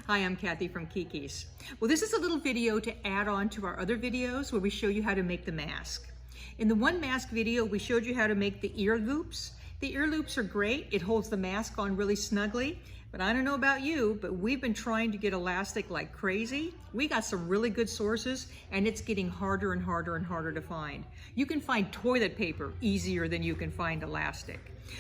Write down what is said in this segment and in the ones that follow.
Hi, I'm Kathy from Kiki's. Well, this is a little video to add on to our other videos where we show you how to make the mask. In the one mask video, we showed you how to make the ear loops. The ear loops are great. It holds the mask on really snugly. But I don't know about you, but we've been trying to get elastic like crazy. We got some really good sources, and it's getting harder and harder and harder to find. You can find toilet paper easier than you can find elastic.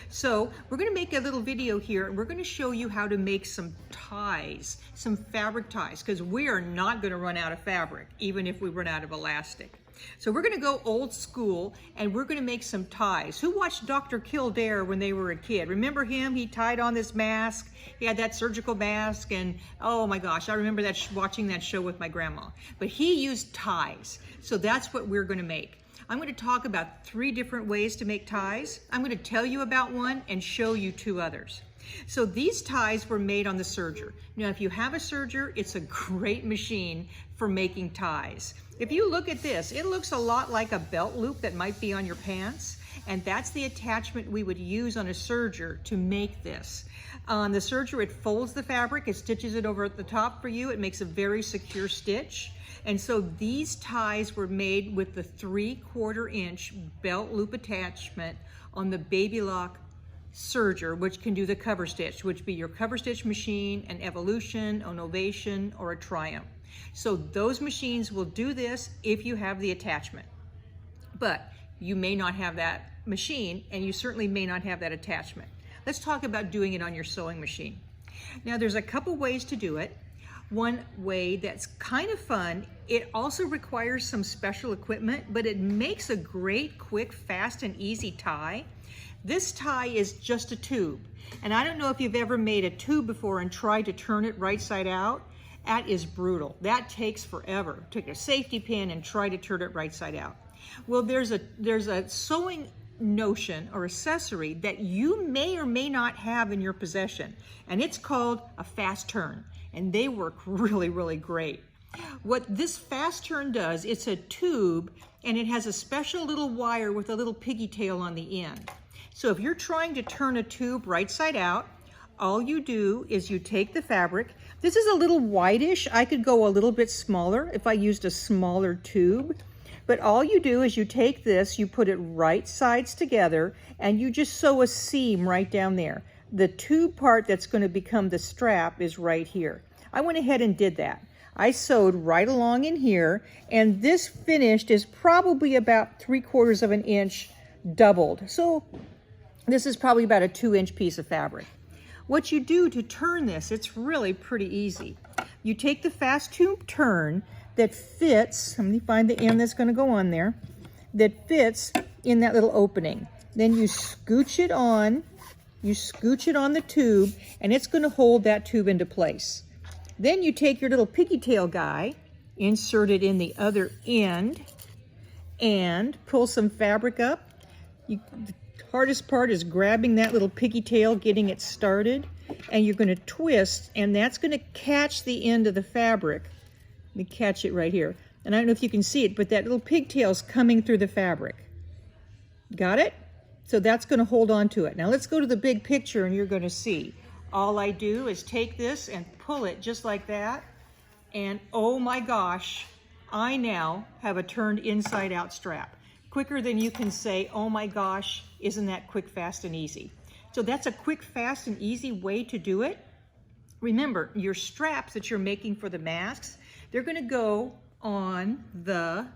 So we're going to make a little video here, and we're going to show you how to make some ties, some fabric ties, because we are not going to run out of fabric, even if we run out of elastic. So we're going to go old school, and we're going to make some ties. Who watched Dr. Kildare when they were a kid? Remember him? He tied on this mask. He had that surgical mask, and oh my gosh, I remember that watching that show with my grandma. But he used ties, so that's what we're going to make. I'm going to talk about 3 different ways to make ties. I'm going to tell you about one and show you 2 others. So these ties were made on the serger. Now, if you have a serger, it's a great machine for making ties. If you look at this, it looks a lot like a belt loop that might be on your pants, and that's the attachment we would use on a serger to make this. On the serger, it folds the fabric, it stitches it over at the top for you, it makes a very secure stitch. And so these ties were made with the 3/4 inch belt loop attachment on the Baby Lock serger, which can do the cover stitch, which be your cover stitch machine, an Evolution, an Ovation, or a Triumph. So those machines will do this if you have the attachment. But you may not have that machine, and you certainly may not have that attachment. Let's talk about doing it on your sewing machine. Now, there's a couple ways to do it. One way that's kind of fun, it also requires some special equipment, but it makes a great, quick, fast, and easy tie. This tie is just a tube. And I don't know if you've ever made a tube before and tried to turn it right side out. That is brutal. That takes forever. Take a safety pin and try to turn it right side out. Well, there's a sewing notion or accessory that you may or may not have in your possession, and it's called a fast turn, and they work really, really great. What this fast turn does, it's a tube, and it has a special little wire with a little piggy tail on the end. So if you're trying to turn a tube right side out, all you do is you take the fabric. This is a little whitish. I could go a little bit smaller if I used a smaller tube. But all you do is you take this, you put it right sides together, and you just sew a seam right down there. The tube part that's going to become the strap is right here. I went ahead and did that. I sewed right along in here, and this finished is probably about 3/4 of an inch doubled. So this is probably about a 2-inch piece of fabric. What you do to turn this, it's really pretty easy. You take the fast tube turn that fits, let me find the end that's going to go on there, that fits in that little opening. Then you scooch it on the tube, and it's going to hold that tube into place. Then you take your little piggy tail guy, insert it in the other end, and pull some fabric up. The hardest part is grabbing that little piggy tail, getting it started, and you're going to twist, and that's going to catch the end of the fabric. Let me catch it right here. And I don't know if you can see it, but that little pigtail's coming through the fabric. Got it? So that's going to hold on to it. Now let's go to the big picture, and you're going to see. All I do is take this and pull it just like that, and oh my gosh, I now have a turned inside out strap. Quicker than you can say, oh my gosh, isn't that quick, fast, and easy? So that's a quick, fast, and easy way to do it. Remember, your straps that you're making for the masks, they're going to go on the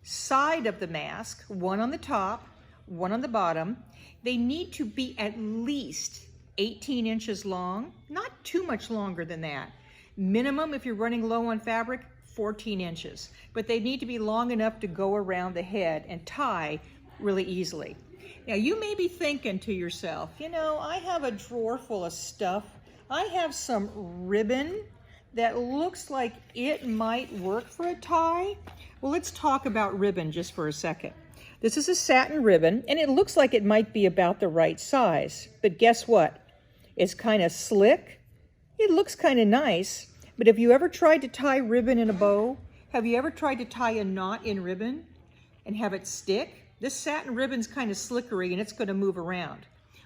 side of the mask, one on the top, one on the bottom. They need to be at least 18 inches long, not too much longer than that. Minimum, if you're running low on fabric, 14 inches. But they need to be long enough to go around the head and tie really easily. Now, you may be thinking to yourself, you know, I have a drawer full of stuff. I have some ribbon that looks like it might work for a tie. Well, let's talk about ribbon just for a second. This is a satin ribbon, and it looks like it might be about the right size. But guess what? It's kind of slick. It looks kind of nice. But have you ever tried to tie ribbon in a bow? Have you ever tried to tie a knot in ribbon and have it stick? This satin ribbon's kind of slickery, and it's going to move around.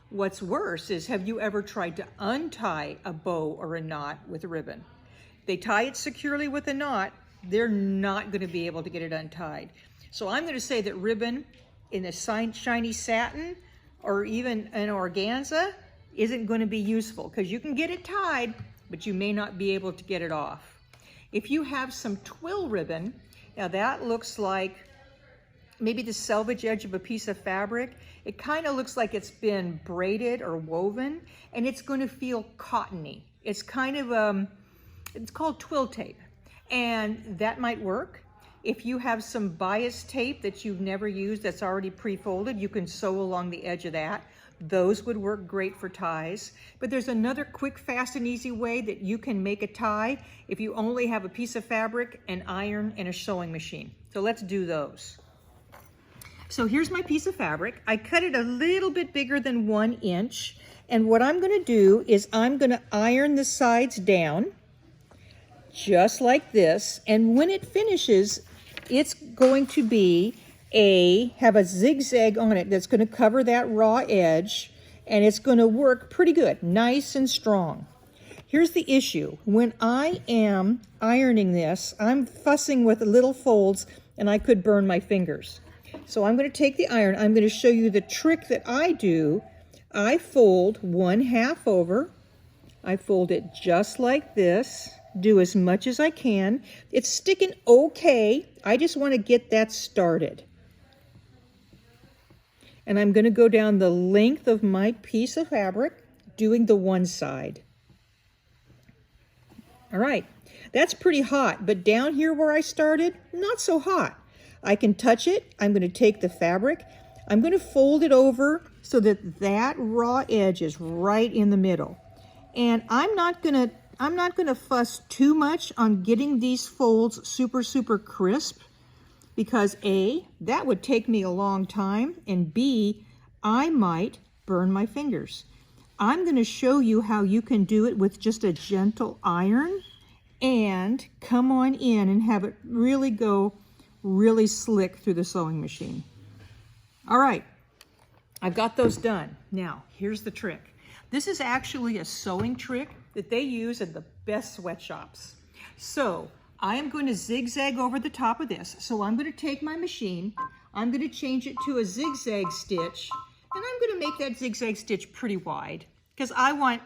What's worse is, have you ever tried to untie a bow or a knot with ribbon? They tie it securely with a knot, they're not going to be able to get it untied. So I'm going to say that ribbon in a shiny satin or even an organza isn't going to be useful because you can get it tied, but you may not be able to get it off. If you have some twill ribbon, now that looks like maybe the selvage edge of a piece of fabric. It kind of looks like it's been braided or woven, and it's going to feel cottony. It's kind of, it's called twill tape, and that might work. If you have some bias tape that you've never used that's already pre-folded, you can sew along the edge of that. Those would work great for ties. But there's another quick, fast, and easy way that you can make a tie if you only have a piece of fabric, an iron, and a sewing machine. So let's do those. So here's my piece of fabric. I cut it a little bit bigger than 1 inch. And what I'm going to do is I'm going to iron the sides down just like this. And when it finishes, it's going to be have a zigzag on it that's going to cover that raw edge, and it's going to work pretty good, nice and strong. Here's the issue. When I am ironing this, I'm fussing with little folds and I could burn my fingers. So I'm going to take the iron. I'm going to show you the trick that I do. I fold 1/2 over. I fold it just like this. Do as much as I can. It's sticking okay. I just want to get that started. And I'm going to go down the length of my piece of fabric, doing the one side. All right, that's pretty hot, but down here where I started, not so hot. I can touch it. I'm going to take the fabric. I'm going to fold it over so that that raw edge is right in the middle. And I'm not going to fuss too much on getting these folds super crisp, because A, that would take me a long time, and B, I might burn my fingers. I'm going to show you how you can do it with just a gentle iron and come on in and have it really go really slick through the sewing machine. All right, I've got those done. Now, here's the trick. This is actually a sewing trick that they use in the best sweatshops. So I am going to zigzag over the top of this. So I'm going to take my machine, I'm going to change it to a zigzag stitch, and I'm going to make that zigzag stitch pretty wide because I want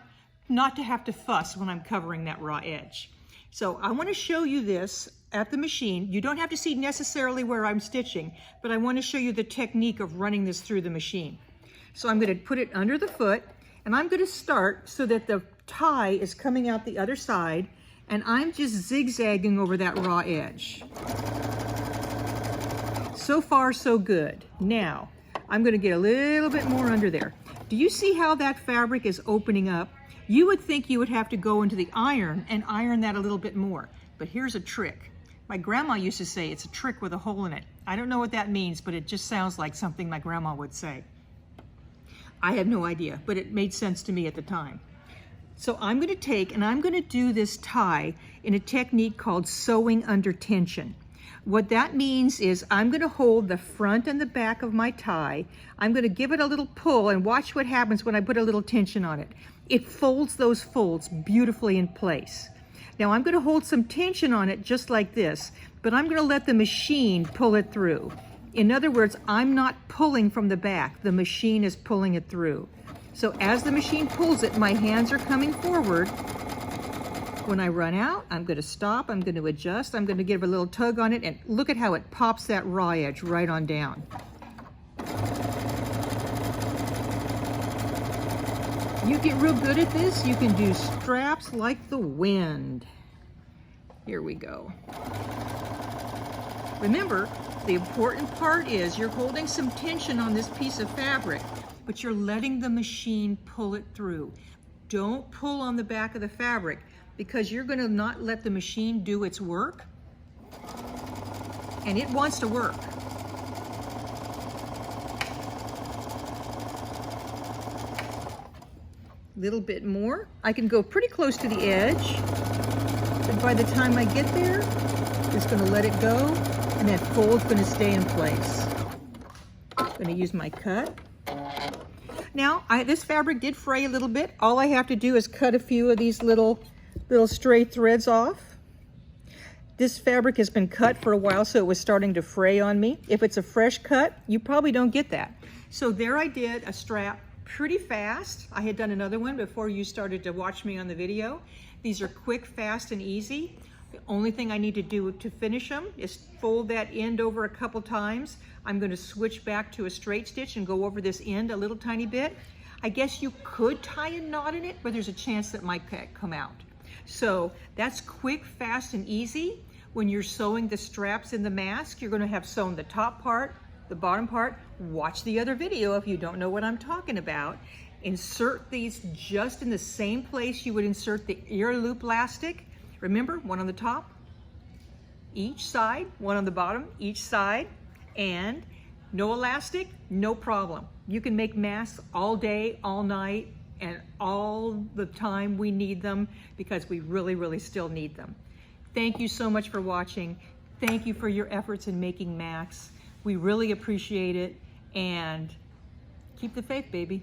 not to have to fuss when I'm covering that raw edge. So I want to show you this at the machine. You don't have to see necessarily where I'm stitching, but I want to show you the technique of running this through the machine. So I'm going to put it under the foot, and I'm going to start so that the tie is coming out the other side, and I'm just zigzagging over that raw edge. So far, so good. Now, I'm going to get a little bit more under there. Do you see how that fabric is opening up? You would think you would have to go into the iron and iron that a little bit more, but here's a trick. My grandma used to say it's a trick with a hole in it. I don't know what that means, but it just sounds like something my grandma would say. I had no idea, but it made sense to me at the time. So I'm going to take and I'm going to do this tie in a technique called sewing under tension. What that means is I'm going to hold the front and the back of my tie. I'm going to give it a little pull and watch what happens when I put a little tension on it. It folds those folds beautifully in place. Now I'm going to hold some tension on it just like this, but I'm going to let the machine pull it through. In other words, I'm not pulling from the back. The machine is pulling it through. So as the machine pulls it, my hands are coming forward. When I run out, I'm going to stop, I'm going to adjust, I'm going to give a little tug on it, and look at how it pops that raw edge right on down. You get real good at this, you can do straps like the wind. Here we go. Remember, the important part is you're holding some tension on this piece of fabric, but you're letting the machine pull it through. Don't pull on the back of the fabric, because you're going to not let the machine do its work, and it wants to work. Little bit more. I can go pretty close to the edge, but by the time I get there, just going to let it go, and that fold's going to stay in place. I'm going to use my cut. Now, this fabric did fray a little bit. All I have to do is cut a few of these little little stray threads off. This fabric has been cut for a while, so it was starting to fray on me. If it's a fresh cut, you probably don't get that. So there I did a strap pretty fast. I had done another one before you started to watch me on the video. These are quick, fast, and easy. The only thing I need to do to finish them is fold that end over a couple times. I'm going to switch back to a straight stitch and go over this end a little tiny bit. I guess you could tie a knot in it, but there's a chance that it might come out. So that's quick, fast, and easy. When you're sewing the straps in the mask, you're going to have sewn the top part, the bottom part. Watch the other video if you don't know what I'm talking about. Insert these just in the same place you would insert the ear loop elastic. Remember, one on the top, each side, one on the bottom, each side, and no elastic, no problem. You can make masks all day, all night, and all the time we need them, because we really, really still need them. Thank you so much for watching. Thank you for your efforts in making masks. We really appreciate it, and keep the faith, baby.